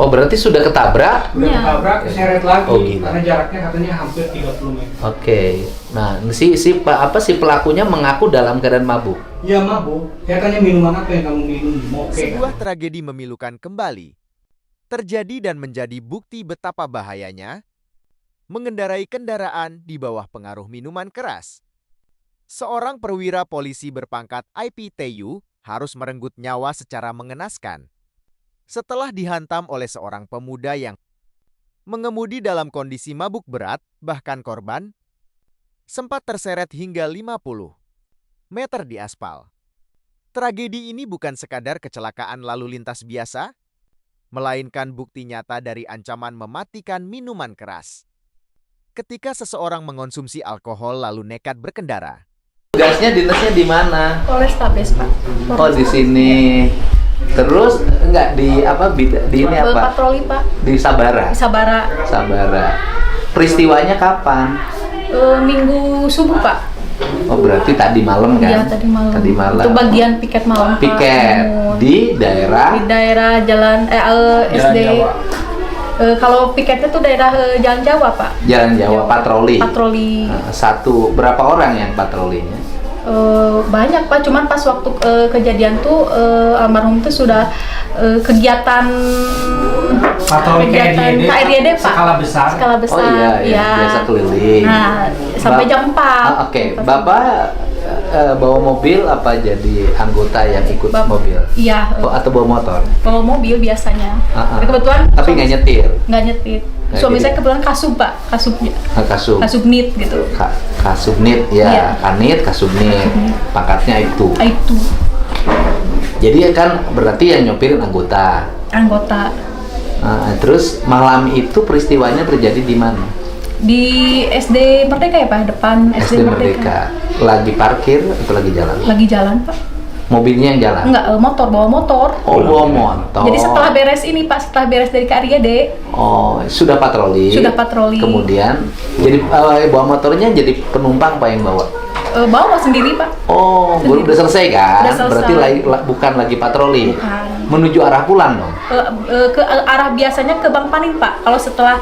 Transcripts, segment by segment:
Oh, berarti sudah ketabrak? Udah ketabrak, keseret lagi. Oh, gitu. Karena jaraknya katanya hampir 30 meter. Oke. Nah, si pelakunya mengaku dalam keadaan mabuk. Iya mabuk. Saya tanya minuman apa yang kamu minum? Moke. Sebuah tragedi memilukan kembali terjadi dan menjadi bukti betapa bahayanya mengendarai kendaraan di bawah pengaruh minuman keras. Seorang perwira polisi berpangkat IPTU harus merenggut nyawa secara mengenaskan setelah dihantam oleh seorang pemuda yang mengemudi dalam kondisi mabuk berat, bahkan korban sempat terseret hingga 50 meter di aspal. Tragedi ini bukan sekadar kecelakaan lalu lintas biasa, melainkan bukti nyata dari ancaman mematikan minuman keras. Ketika seseorang mengonsumsi alkohol lalu nekat berkendara. Tugasnya dinasnya di mana? Polrestabes, Pak. Oh, di sini. Terus enggak di ini apa? Patroli, Pak. Di Sabara. Sabara. Sabara. Peristiwanya kapan? Minggu subuh, Pak. Oh, berarti tadi malam kan? Iya, tadi malam. Tadi malam. Itu bagian piket malam, Pak. Piket di daerah Jalan SD. Jawa. Kalau piketnya tuh daerah Jalan Jawa, Pak. Jalan Jawa, patroli. Patroli. Berapa orang yang patrolinya? Banyak, Pak. Cuman pas waktu kejadian tuh almarhum tuh sudah kegiatan Patroli KRYD, Pak. skala besar. Skala besar. Oh iya, biasa keliling. Nah, sampai jam 4. Oke. Bapak bawa mobil apa jadi anggota yang ikut mobil? Iya. Atau bawa motor? Bawa mobil biasanya. Tapi Kebetulan nggak nyetir? nggak nyetir. Suami saya kebetulan kasub, Pak. Kasubnya. Kasub. Kasubnit gitu. Kasubnit ya, Iya. Kanit, Kasubnit. Pangkatnya itu. Itu Jadi kan berarti yang nyopirin anggota. anggota Terus malam itu peristiwanya terjadi di mana? di SD Merdeka ya, Pak, depan SD Merdeka. Lagi parkir atau lagi jalan? Lagi jalan, Pak. Mobilnya yang jalan? Enggak, bawa motor. Oh, bawa motor. Jadi setelah beres ini, Pak, setelah beres dari KRYD, Oh, sudah patroli. Sudah patroli. Kemudian jadi bawa motornya jadi penumpang Pak yang bawa? bawa sendiri, Pak. Oh, udah selesai kan? Udah selesai. Berarti bukan lagi patroli. Bukan. Menuju arah pulang dong. Ke arah biasanya ke Bang Panin, Pak. Kalau setelah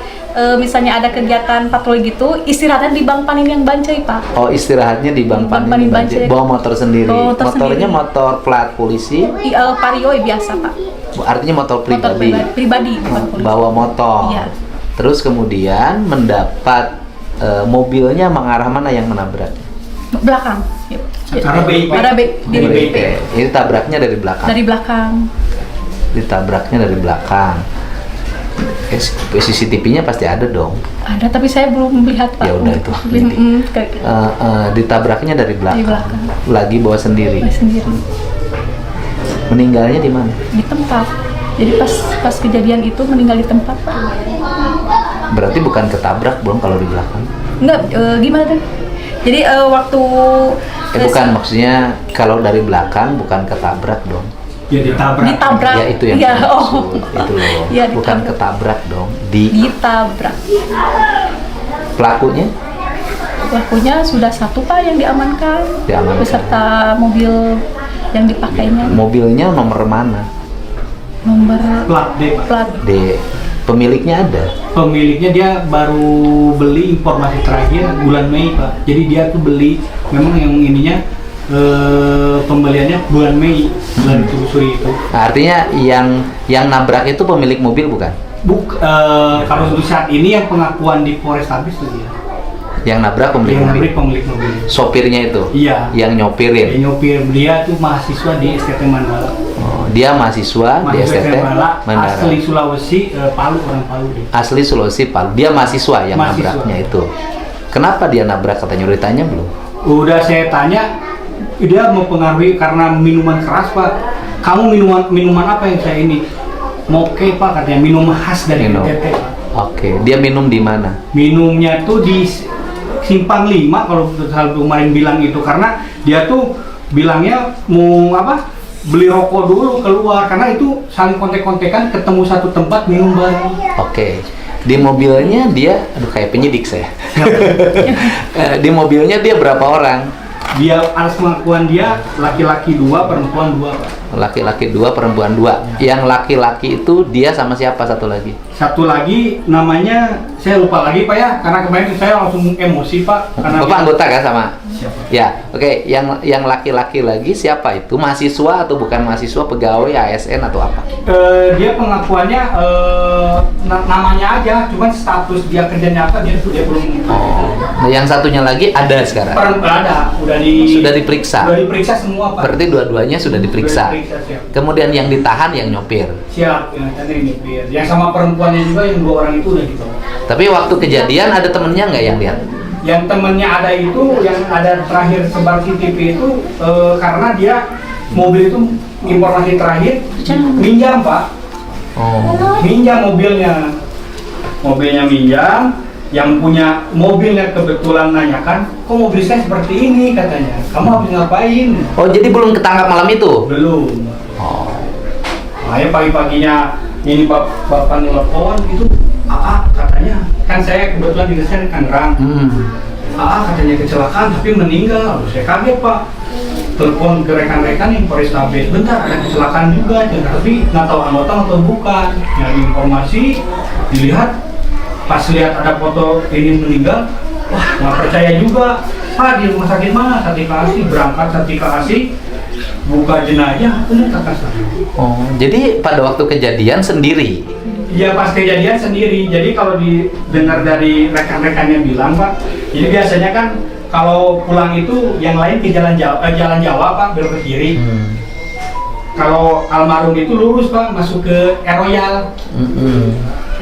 misalnya ada kegiatan patroli gitu, istirahatnya di Bang Panin yang Bancai, Pak. Oh, istirahatnya di Bang Bang Panin Panin Bancai. Bancai. Bawa motor sendiri. Bawa motor Motornya sendiri. motor plat polisi. Vario biasa, Pak. Artinya motor Motor pribadi. pribadi, bukan polisi. Bawa motor. Iya. Terus kemudian mendapat mobilnya mengarah mana yang menabrak? Belakang. Yuk. Karena BIP. Ada di BIP. Ini tabraknya dari belakang. Dari belakang. Ditabraknya dari belakang. CCTV-nya pasti ada dong. Ada, tapi saya belum melihat, Pak. Ya udah itu. Ditabraknya dari belakang. belakang. Lagi bawa sendiri. Sendiri Meninggalnya di mana? di tempat. Jadi pas kejadian itu meninggal di tempat, Pak. Berarti bukan ketabrak belum kalau di belakang? Enggak, gimana tuh? Jadi waktu Bukan, maksudnya kalau dari belakang bukan ketabrak dong. Ya ditabrak. ditabrak. Ya itu yang Iya, saya maksud. Itu loh. Iya, Bukan ditabrak. ketabrak dong. Ditabrak. Pelakunya? Pelakunya sudah satu, Pak, yang diamankan. Diamankan. Beserta mobil yang dipakainya. Mobilnya nomor mana? Nomor Plat D, Pak. plat. D. Pemiliknya ada? Pemiliknya dia baru beli, informasi terakhir bulan Mei, Pak. Jadi dia tuh beli, memang yang ininya pembeliannya bulan Mei, bulan Telusuri itu. Nah, artinya yang nabrak itu pemilik mobil bukan? Kalau untuk saat ini yang pengakuan di Polrestabes itu dia. Yang nabrak pemilik Yang mobil? nabrak pemilik mobil. Sopirnya itu? Iya. Yang nyopirin? Yang nyopir dia tuh mahasiswa di STT Mandala. Oh, dia mahasiswa di STT Mandala. Asli Sulawesi, Palu, orang Palu dia. Asli Sulawesi Palu. Dia mahasiswa yang Mahasiswa. nabraknya itu. Kenapa dia nabrak, katanya? Udah ditanya belum? Udah saya tanya, dia mempengaruhi karena minuman keras, Pak. Kamu minuman apa yang saya ini? Moke, Pak, katanya, minum khas dari Minum. NTT, Pak. Oke, dia minum di mana? Minumnya tuh di Simpang 5 kalau kemarin bilang itu, karena dia tuh bilangnya mau apa? Beli rokok dulu keluar, karena itu saling kontek-kontekan, ketemu satu tempat minum bareng. Oke. Di mobilnya dia, aduh kayak penyidik saya. Di mobilnya dia berapa orang? dia atas pengakuan dia laki-laki 2, perempuan 2, Pak. Laki-laki 2, perempuan 2. Yang laki-laki itu dia sama siapa satu lagi? Satu lagi namanya saya lupa lagi Pak ya, karena kemarin saya langsung emosi Pak. Karena Bapak anggota kan sama? Siapa? Ya, oke. Yang laki-laki lagi siapa itu? Mahasiswa atau bukan mahasiswa, pegawai ASN atau apa? Dia pengakuannya namanya aja, cuman status dia kerjanya apa dia belum. Oh. Nah, yang satunya lagi ada sekarang? Ada, Sudah diperiksa? Sudah diperiksa semua Pak. Berarti dua-duanya sudah diperiksa. Siap. Kemudian yang ditahan yang nyopir. Siap, yang tadi nyopir. Yang sama perempuannya juga yang 2 orang itu udah dibawa. Tapi waktu kejadian ada temennya nggak yang lihat? Yang temennya ada itu, yang ada terakhir sebar CCTV itu karena dia mobil itu informasi terakhir minjam Pak. Oh. Minjam mobilnya minjam. Yang punya mobilnya kebetulan nanyakan, kok mobil saya seperti ini katanya, kamu habis ngapain? Oh, jadi belum ketangkap malam itu? Belum. Oh. Makanya pagi-paginya ini bapak nelfon gitu, katanya, kan saya kebetulan di desa Tangerang. Katanya kecelakaan tapi meninggal. Saya kaget Pak. Telepon ke rekan-rekan yang Polrestabes, bentar ada kecelakaan juga, tapi nggak tahu anggota atau bukan. Nyari informasi, dilihat, pas lihat ada foto ini meninggal, wah nggak percaya juga. Pak, di rumah sakit mana? Sartika Asi. Berangkat Sartika Asi, buka jenazah, ini kakak saya. Oh, jadi pada waktu kejadian sendiri? Iya, pas kejadian sendiri. Jadi kalau didengar dari rekan-rekannya bilang Pak, jadi biasanya kan kalau pulang itu yang lain ke jalan Jawa Pak, belok ke kiri. Kalau almarhum itu lurus Pak, masuk ke Royal.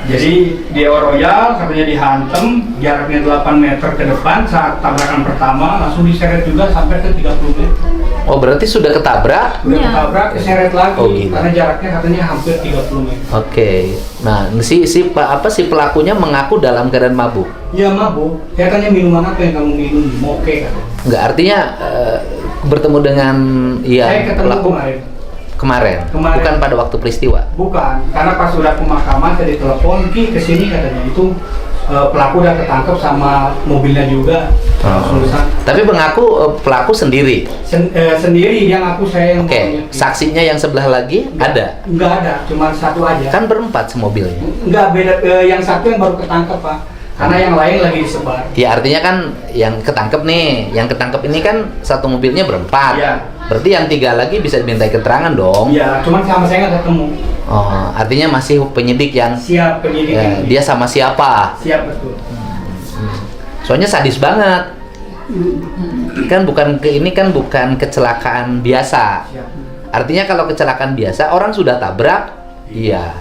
Jadi di Royal katanya dihantam, jaraknya 8 meter ke depan. Saat tabrakan pertama langsung diseret juga sampai ke 30 meter. Oh, berarti sudah ketabrak? Udah ketabrak, keseret lagi. Oh, gitu. Karena jaraknya katanya hampir 30 meter. Oke. Nah, si pelakunya mengaku dalam keadaan mabuk? Iya mabuk. Saya tanya minuman apa yang kamu minum? Moke katanya. Enggak, artinya bertemu dengan Saya ketemu pelaku kemarin, bukan pada waktu peristiwa? Bukan, karena pas sudah pemakaman saya ditelepon, Ki kesini katanya, itu pelaku udah ketangkep sama mobilnya juga. Tapi mengaku pelaku sendiri? Sendiri, dia ngaku saya yang saksinya yang sebelah lagi ada? Enggak ada, cuma satu aja. Kan berempat semobilnya? Enggak, beda, yang satu yang baru ketangkep Pak, karena yang lain lagi disebar. Ya artinya kan yang ketangkep nih, yang ketangkep ini kan satu mobilnya berempat. Iya. Berarti yang 3 lagi bisa dimintai keterangan dong? Iya, cuman sama saya nggak ketemu. Oh, artinya masih penyidik yang siap penyidik. Ya, dia sama siapa? Siap, betul. Soalnya sadis banget. Kan ini kan bukan kecelakaan biasa. Siap. Artinya kalau kecelakaan biasa orang sudah tabrak, iya.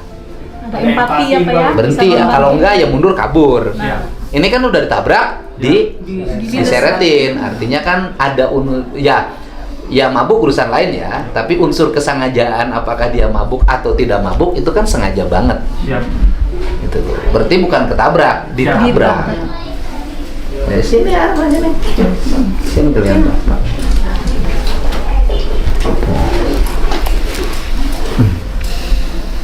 Ada empati ya Pak ya? Berhenti ya, kalau enggak ya mundur kabur. Siap. Ini kan udah ditabrak, diseretin. Artinya kan ada ya mabuk urusan lain ya, tapi unsur kesengajaan apakah dia mabuk atau tidak mabuk itu kan sengaja banget. Siap. Itu berarti bukan ketabrak, ditabrak. Dari sini arahnya nih. Sini kelihatan.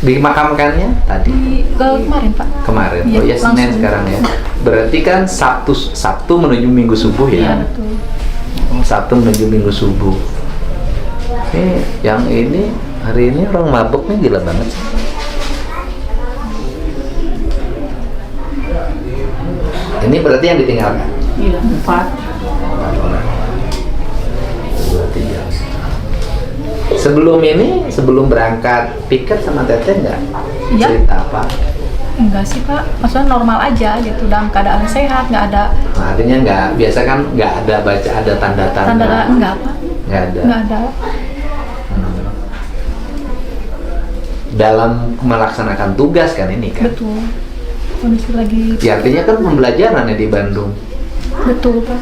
Dimakamkannya tadi? Kemarin Pak. Kemarin. Ya, oh ya Senin langsung. sekarang ya. Berarti kan Sabtu menuju Minggu subuh ya. Iya betul. Sabtu menuju Minggu subuh. Yang ini hari ini orang mabuk nih gila banget sih. Ini berarti yang ditinggalkan? Iya, 4. 2, 3. Sebelum berangkat piket sama Teteh nggak Iya. cerita apa? Enggak sih Pak, maksudnya normal aja gitu, dalam keadaan sehat, nggak ada Nah, artinya nggak, biasa kan nggak ada baca ada tanda-tanda? tanda, enggak Pak, Nggak ada. nggak ada. Dalam melaksanakan tugas kan ini kan? Betul, kondisi lagi. Ya artinya kan pembelajaran ya di Bandung. Betul Pak.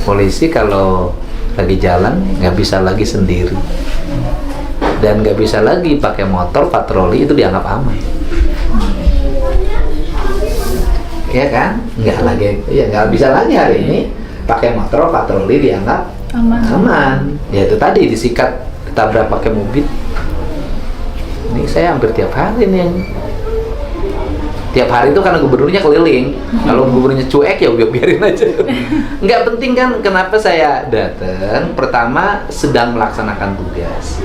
Polisi kalau lagi jalan nggak bisa lagi sendiri dan nggak bisa lagi pakai motor patroli, itu dianggap aman. Ya kan? Nggak bisa lagi hari ini pakai motor patroli dianggap aman. Ya itu tadi disikat, ditabrak pakai mobil. Ini saya hampir tiap hari nih yang Tiap hari itu karena gubernurnya keliling. Kalau gubernurnya cuek ya biarin aja. Nggak penting kan kenapa saya datang. Pertama sedang melaksanakan tugas.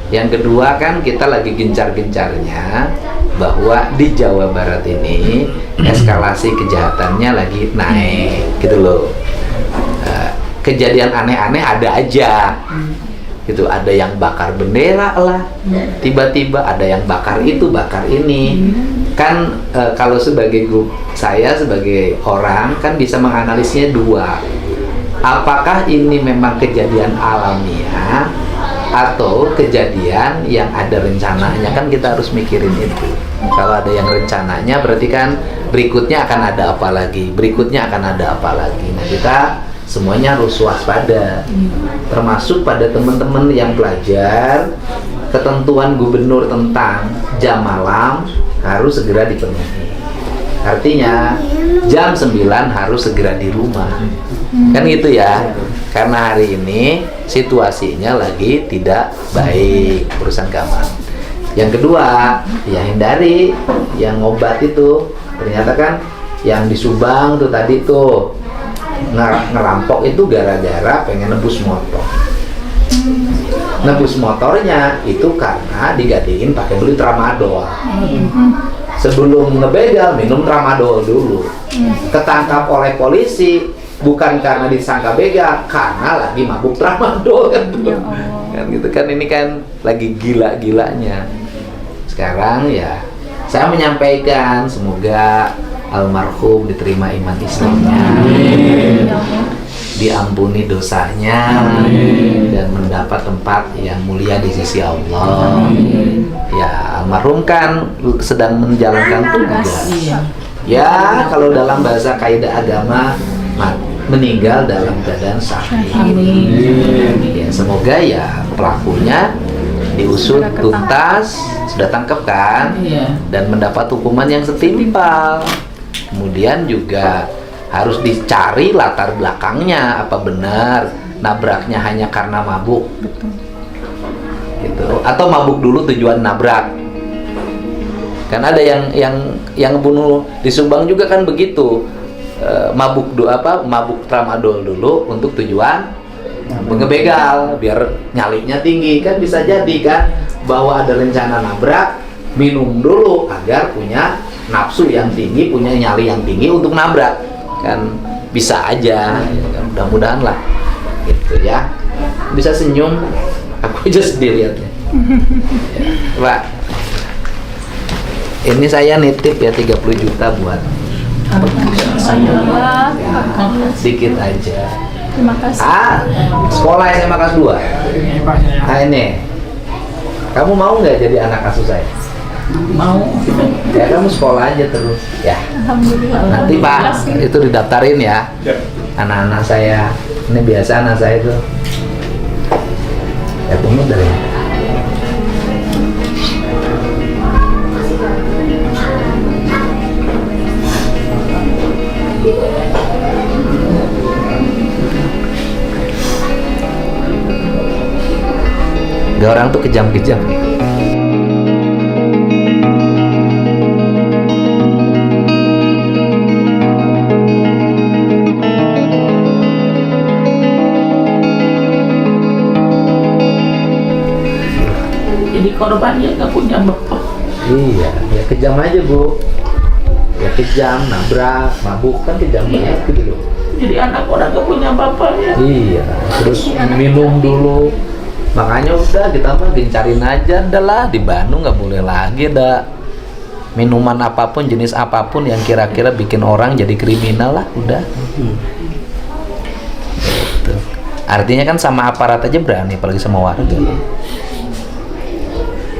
Yang kedua kan kita lagi gencar-gencarnya bahwa di Jawa Barat ini eskalasi kejahatannya lagi naik gitu loh. Kejadian aneh-aneh ada aja. Gitu, ada yang bakar bendera lah, tiba-tiba ada yang bakar itu, bakar ini. Kan kalau sebagai saya sebagai orang kan bisa menganalisnya dua. Apakah ini memang kejadian alamiah atau kejadian yang ada rencananya? Kan kita harus mikirin itu. Kalau ada yang rencananya berarti kan berikutnya akan ada apa lagi, berikutnya akan ada apa lagi. Nah kita semuanya harus waspada, termasuk pada teman-teman yang belajar ketentuan gubernur tentang jam malam harus segera dipenuhi. Artinya jam 9 harus segera di rumah. Kan gitu ya. Karena hari ini situasinya lagi tidak baik urusan keamanan. Yang kedua, ya hindari yang obat itu. Ternyata kan yang di Subang tuh tadi tuh ngerampok itu gara-gara pengen nebus motor. Nebus motornya itu karena digadein pakai beli tramadol. Sebelum ngebegal minum tramadol dulu. Ketangkap oleh polisi bukan karena disangka begal, karena lagi mabuk tramadol kan. Kan gitu kan, ini kan lagi gila-gilanya. Sekarang ya saya menyampaikan semoga almarhum diterima iman Islamnya, diampuni dosanya, dan mendapat tempat yang mulia di sisi Allah. Ya, almarhum kan sedang menjalankan tugas. Ya, kalau dalam bahasa kaidah agama, meninggal dalam keadaan sahih. Ya, semoga ya pelakunya diusut tuntas, sudah tangkap kan, dan mendapat hukuman yang setimpal. Kemudian juga harus dicari latar belakangnya, apa benar nabraknya hanya karena mabuk. Betul. Gitu. Atau mabuk dulu tujuan nabrak. Kan ada yang bunuh di Subang juga kan begitu. Mabuk tramadol dulu untuk tujuan ngebegal biar nyalinya tinggi, kan bisa jadi kan bahwa ada rencana nabrak, minum dulu agar punya nafsu yang tinggi, punya nyali yang tinggi untuk nabrak, kan bisa aja. Mudah-mudahan lah gitu ya. Bisa senyum, aku aja sedih lihatnya. Pak, ini saya nitip ya 30 juta buat saya, sedikit aja. Terima kasih. Sekolah SMA kelas 2. Ini kamu mau nggak jadi anak asuh saya? Mau. Ya kamu sekolah aja terus ya. Alhamdulillah. Nanti Pak itu didaftarin ya. Anak-anak saya, ini biasa anak saya itu. Ya tunggu dari. Gak orang tuh kejam-kejam nih. Jadi korbannya nggak punya bapak. Iya, ya kejam aja Bu. Ya kejam, nabrak, mabuk kan kejam banget gitu loh. Jadi anak orang nggak punya bapak ya. Iya, terus minum dulu. Makanya udah kita mah gencarin aja, dah lah di Bandung nggak boleh lagi dah minuman apapun, jenis apapun yang kira-kira bikin orang jadi kriminal lah, udah. Gitu. Artinya kan sama aparat aja berani, apalagi sama warga.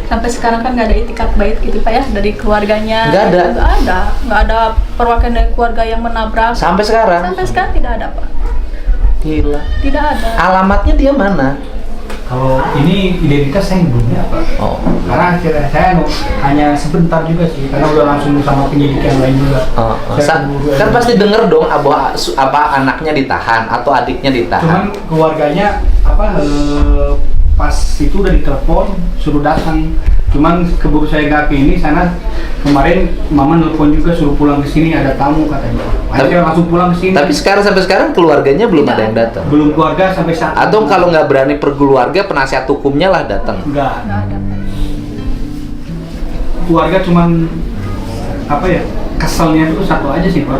Sampai sekarang kan nggak ada itikat baik gitu Pak ya dari keluarganya. Nggak ada perwakilan dari keluarga yang menabrak. Sampai sekarang Tidak ada Pak. gila. Tidak ada. Alamatnya dia mana? Kalau ini identitas saya belum apa. Oh. Karena saya hanya sebentar juga sih, karena udah langsung sama penyidik yang lain juga. Kan pasti denger dong apa anaknya ditahan atau adiknya ditahan. Cuman keluarganya pas itu udah ditelepon suruh datang, Cuman keburu saya gak ke ini sana kemarin mama nelpon juga suruh pulang ke sini ada tamu katanya. Saya langsung pulang ke sini. Tapi sampai sekarang keluarganya belum Tidak ada yang datang. Belum keluarga sampai saat. Atau kalau nggak berani per keluarga, penasihat hukumnya lah datang. Enggak. Nggak ada. Keluarga cuman apa ya? Keselnya itu satu aja sih Pak.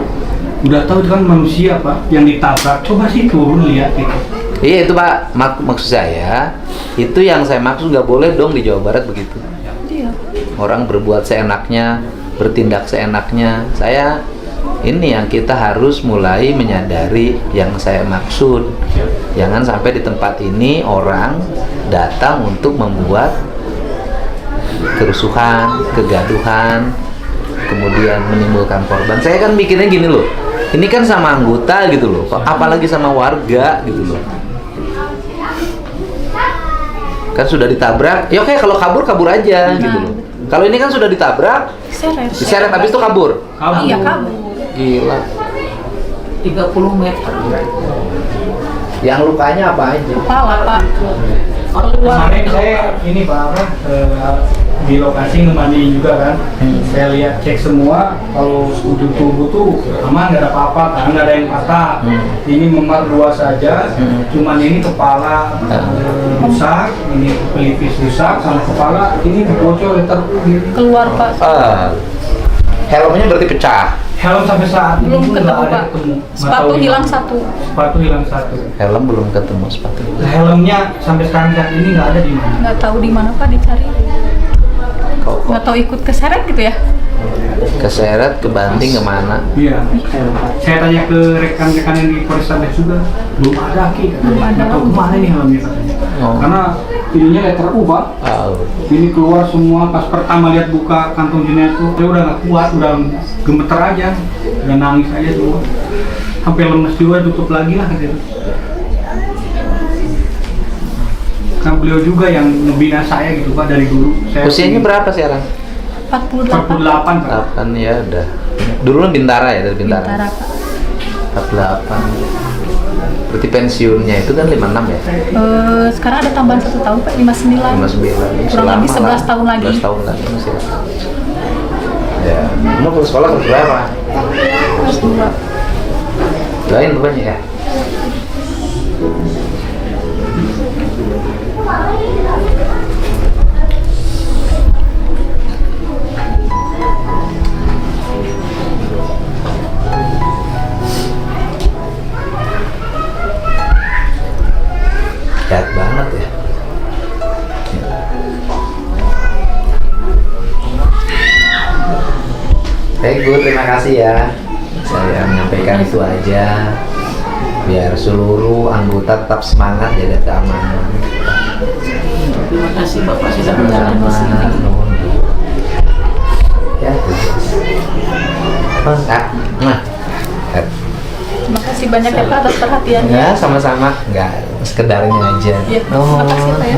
Udah tahu itu kan manusia Pak yang ditabrak. Coba sih turun lihat gitu. Iya itu Pak, maksud saya itu yang saya maksud nggak boleh dong di Jawa Barat begitu. Iya. Orang berbuat seenaknya, bertindak seenaknya. Ini yang kita harus mulai menyadari yang saya maksud. Jangan sampai di tempat ini orang datang untuk membuat kerusuhan, kegaduhan, kemudian menimbulkan korban. Saya kan mikirnya gini loh, ini kan sama anggota gitu loh, apalagi sama warga gitu loh. Kan sudah ditabrak, ya oke kalau kabur aja gitu loh. Kalau ini kan sudah ditabrak, diseret habis itu kabur. Iya kabur. Gila. 30 meter. Yang lukanya apa aja? Kepala Pak. Kemarin saya ini Pak apa di lokasi ngemani juga kan. Saya lihat cek semua kalau ujung tubuh tuh aman, nggak ada apa-apa, kan nggak ada yang patah. Ini memar dua saja, cuman ini kepala rusak, ini pelipis rusak, sama kepala ini bocor Keluar Pak. Helmnya berarti pecah. Helm sampai saat ini Belum nggak ketemu ada Pak. ketemu. Nggak Sepatu tahu hilang ini. satu. Sepatu hilang satu. Helm belum ketemu sepatu. Helmnya sampai sekarang saat ini nggak ada di mana. Nggak tahu di mana Pak dicari. Kok Nggak tahu ikut keseret gitu ya. keseret, kebanting kemana? Iya. Saya tanya ke rekan-rekan yang di Polrestabes juga, belum ada Ki. Belum ada. Nggak tahu kemana nih helmnya katanya. Oh. Karena ininya letter U Pak. Ini keluar semua pas pertama lihat buka kantong jenazah itu, saya udah nggak kuat, udah gemeter aja, udah nangis aja semua. Sampai lemes juga, tutup lagi lah gitu. Kan beliau juga yang membina saya gitu Pak dari dulu. Saya Usianya berapa sekarang? 48. 48 Pak. 8 ya udah. Dulu kan Bintara ya, dari Bintara. Bintara Pak. 48. Berarti pensiunnya itu kan 56 ya? Sekarang ada tambahan 1 tahun Pak, 59. 59. Kurang lebih 11 tahun lagi. 11 tahun lagi masih lama. Ya, kamu ke sekolah kelas berapa? Kelas 2. Doain banyak ya. Jahat banget ya. Baik Bu, terima kasih ya. Saya menyampaikan itu aja. Biar seluruh anggota tetap semangat jaga keamanan. Terima kasih Bapak sudah berjalan di sini. Ya. Nah. Terima kasih banyak ya Pak atas perhatiannya. Ya, sama-sama. Enggak, sekedarnya aja. Iya, terima kasih Pak ya.